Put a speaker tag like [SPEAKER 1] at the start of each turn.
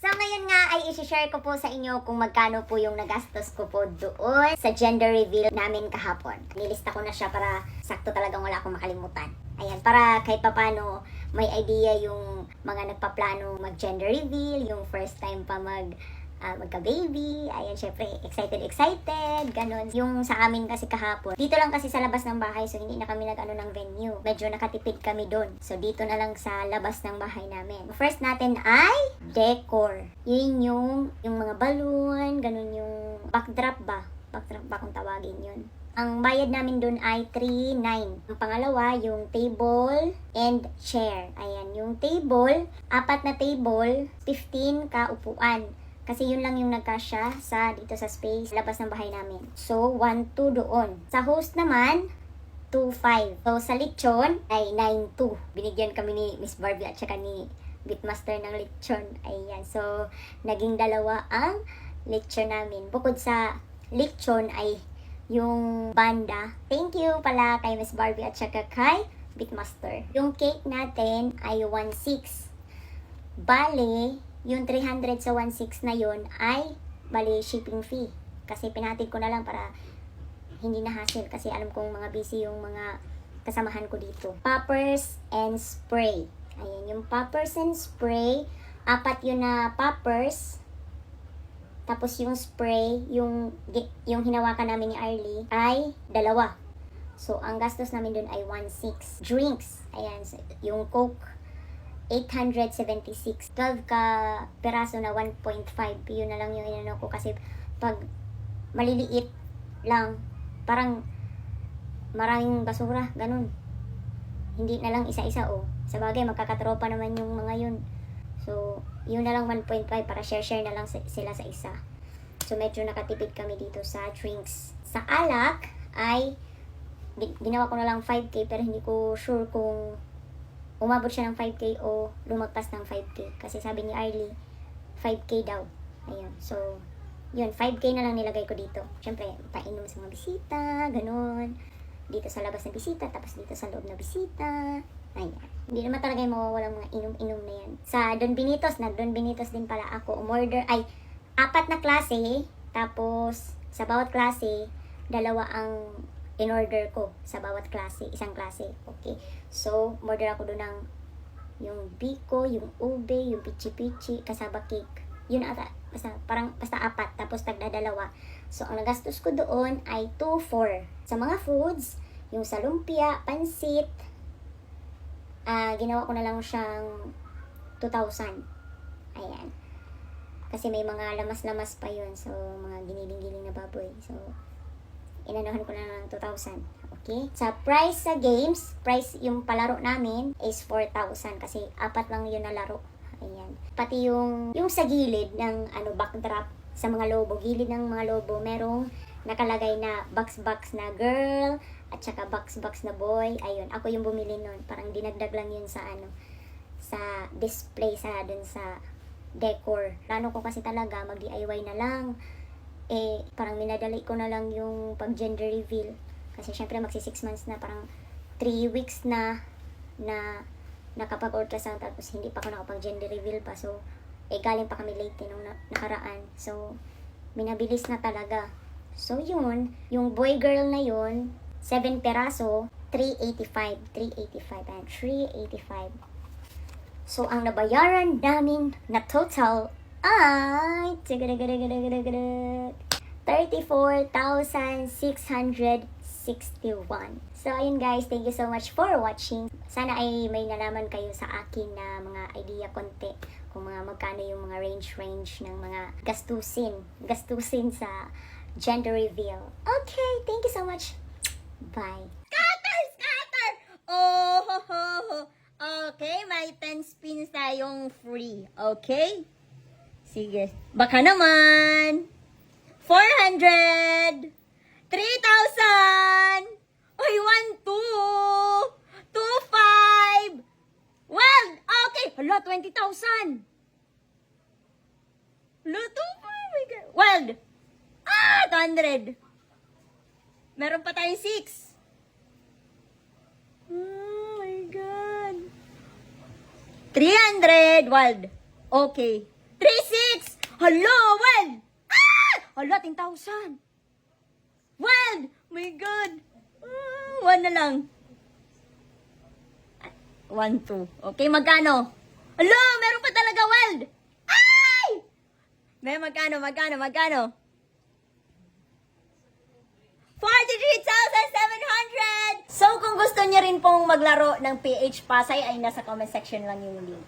[SPEAKER 1] So ngayon nga ay isi-share ko po sa inyo kung magkano po yung nagastos ko po doon sa gender reveal namin kahapon. Nilista ko na siya para sakto talagang wala akong makalimutan. Ayan, para kahit papano may idea yung mga nagpaplano mag-gender reveal, yung first time pa magka-baby. Ayan, syempre, excited, ganun. Yung sa amin kasi kahapon, dito lang kasi sa labas ng bahay, so hindi na kami nag-ano ng venue. Medyo nakatipid kami doon. So, dito na lang sa labas ng bahay namin. First natin ay decor. Yun yung mga balloon, ganun yung backdrop ba? Backdrop ba kung tawagin yun? Ang bayad namin doon ay 3.9. Ang pangalawa, yung table and chair. Ayan, yung table, 4 na table, 15 ka upuan. Kasi yun lang yung nagkasya sa dito sa space, labas ng bahay namin. So, 1.2 doon. Sa host naman, 2.5. So, sa lechon ay 9.2. Binigyan kami ni Miss Barbie at saka ni Beatmaster ng lechon. Ayan. So, naging dalawa ang lechon namin. Bukod sa lechon ay yung banda. Thank you pala kay Miss Barbie at saka kay Beatmaster. Yung cake natin ay 1.6. Bale, yung 300 sa 1.6 na yun ay bali shipping fee. Kasi pinatid ko na lang para hindi na hassle. Kasi alam kong mga busy yung mga kasamahan ko dito. Poppers and spray. Ayan, yung poppers and spray. 4 yun na poppers. Tapos yung spray, yung hinawakan namin ni Arlie ay 2. So, ang gastos namin dun ay 1.6. Drinks. Ayan, yung Coke, 876. 12 ka peraso na 1.5. Yun na lang yung inano ko kasi pag maliliit lang, parang maraming basura, ganun. Hindi na lang isa-isa Sa bagay, magkakatropa naman yung mga yun. So, yun na lang 1.5 para share na lang sila sa isa. So, medyo nakatipid kami dito sa drinks. Sa alak ay ginawa ko na lang 5K pero hindi ko sure kung umabot siya ng 5K o lumagpas ng 5K. Kasi sabi ni Arlie, 5K daw. Ayun. So, yun, 5K na lang nilagay ko dito. Siyempre, painom sa mga bisita, ganun. Dito sa labas na bisita, tapos dito sa loob na bisita. Ayan. Hindi naman talaga yung mawawalang mga inom-inom na yan. Sa Don Benitos, Don Benitos din pala ako. Umorder, 4 na klase. Tapos, sa bawat klase, 2 ang in-order ko sa bawat klase, isang klase. Okay. So, order ako doon ng yung biko, yung ube, yung pichi-pichi, kasaba cake. Yun ata, basta 4. Tapos, tagda 2. So, ang nagastos ko doon ay 2.4. Sa mga foods, yung sa lumpia, pansit, ginawa ko na lang siyang 2,000. Ayan. Kasi may mga lamas-lamas pa yun. So, mga giniling-giling na baboy. So, inanuhan ko na lang 2,000. Okay? Sa price sa games, price yung palaro namin is 4,000 kasi 4 lang yun na laro. Ayan. Pati yung sa gilid ng backdrop sa mga lobo, gilid ng mga lobo, merong nakalagay na box na girl at saka box na boy. Ayun, ako yung bumili nun. Parang dinagdag lang yun sa sa display dun sa decor. Plano ko kasi talaga mag-DIY na lang. Parang minadali ko na lang yung pag-gender reveal. Kasi syempre magsi 6 months na, parang 3 weeks na nakapag-ultrasound tapos hindi pa ako nakapag-gender reveal pa. So, galing pa kami late nung nakaraan. So, minabilis na talaga. So, yun. Yung boy-girl na yun, 7 peraso, 385. 385. And 385. So, ang nabayaran namin na total ay 34,661. So, ayun guys, thank you so much for watching. Sana ay may nalaman kayo sa akin na mga idea konti kung magkano yung mga range ng mga gastusin sa gender reveal. Okay, thank you so much. Bye.
[SPEAKER 2] Scatter! Oh, ho, ho, ho. Okay, may 10 spins tayong free. Okay? Sige. Baka naman. 400. 3,000. Oy, 1, 2. 2, 5. Well, okay. Hala, 20,000. Hala, 2, 5. Well, 200. Meron pa tayong 6. Oh my God. 300, Wald. Okay. 3-6. Hala, Weld! Ah! Hala, 10,000. Weld! My God! 1 na lang. 1, 2. Okay, magkano? Hala, meron pa talaga, Weld! Ay! May magkano? 43,700! So, kung gusto niyo rin pong maglaro ng PH Pasay, ay nasa comment section lang yung link.